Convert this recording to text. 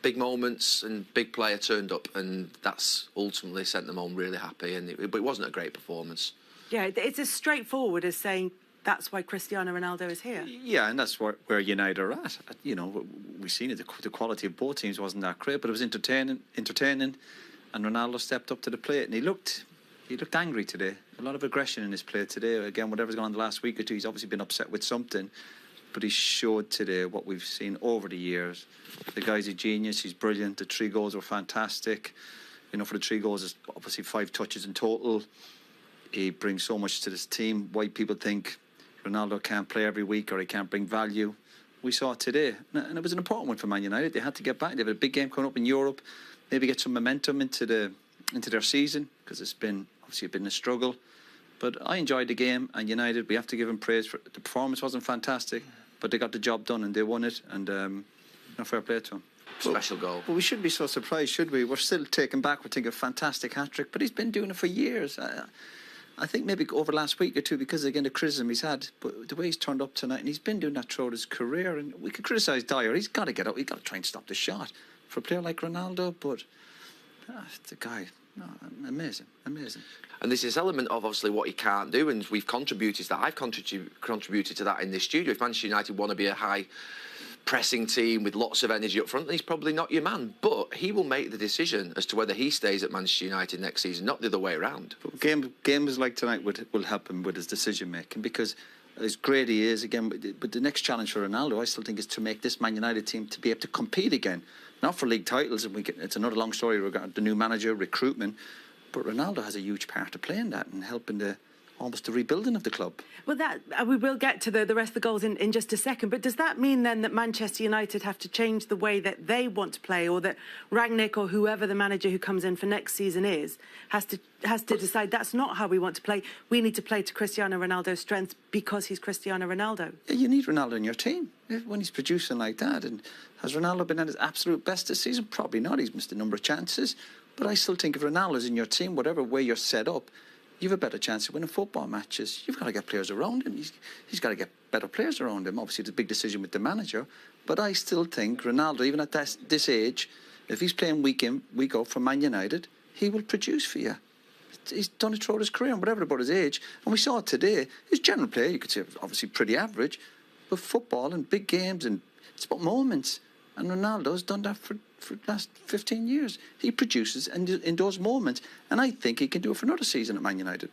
big moments and big player turned up, and that's ultimately sent them home really happy. But it wasn't a great performance. Yeah, it's as straightforward as saying that's why Cristiano Ronaldo is here. Yeah, and that's where United are at. You know, we've seen it. The quality of both teams wasn't that great, but it was entertaining, and Ronaldo stepped up to the plate, and he looked angry today. A lot of aggression in his play today. Again, whatever's gone on the last week or two, he's obviously been upset with something, but he showed today what we've seen over the years. The guy's a genius. He's brilliant. The 3 goals were fantastic. You know, for the 3 goals, it's obviously 5 touches in total. He brings so much to this team. Why people think Ronaldo can't play every week or he can't bring value, we saw it today. And it was an important one for Man United. They had to get back. They have a big game coming up in Europe. Maybe get some momentum into their season, because it's been obviously a struggle. But I enjoyed the game, and United, we have to give them praise for the performance. Wasn't fantastic, but they got the job done and they won it, and fair play to them. Special goal. Well, we shouldn't be so surprised, should we? We're still taken back. We're thinking fantastic hat-trick, but he's been doing it for years. I think maybe over the last week or two, because again the criticism he's had, but the way he's turned up tonight, and he's been doing that throughout his career. And we could criticise Dyer. He's got to get out. He's got to try and stop the shot for a player like Ronaldo. But the guy, amazing. And there's this element of obviously what he can't do, and we've contributed to that. I've contributed to that in this studio. If Manchester United want to be a high pressing team with lots of energy up front, then he's probably not your man. But he will make the decision as to whether he stays at Manchester United next season, not the other way around. But games like tonight will help him with his decision making, because as great he is again. But the next challenge for Ronaldo, I still think, is to make this Man United team to be able to compete again, not for league titles. And it's another long story regarding the new manager, recruitment. But Ronaldo has a huge part to play in that and helping almost the rebuilding of the club. Well, we will get to the rest of the goals in just a second, but does that mean then that Manchester United have to change the way that they want to play, or that Rangnick or whoever the manager who comes in for next season has to decide that's not how we want to play? We need to play to Cristiano Ronaldo's strengths because he's Cristiano Ronaldo. Yeah, you need Ronaldo in your team when he's producing like that. And has Ronaldo been at his absolute best this season? Probably not. He's missed a number of chances. But I still think if Ronaldo's in your team, whatever way you're set up, you have a better chance of winning football matches. You've got to get players around him. He's got to get better players around him. Obviously, it's a big decision with the manager. But I still think Ronaldo, even at this age, if he's playing week in, week out for Man United, he will produce for you. He's done it throughout his career, and whatever about his age. And we saw it today. His general play, you could say, obviously pretty average. But football and big games, and it's about moments. And Ronaldo's done that for the last 15 years. He produces in those moments. And I think he can do it for another season at Man United.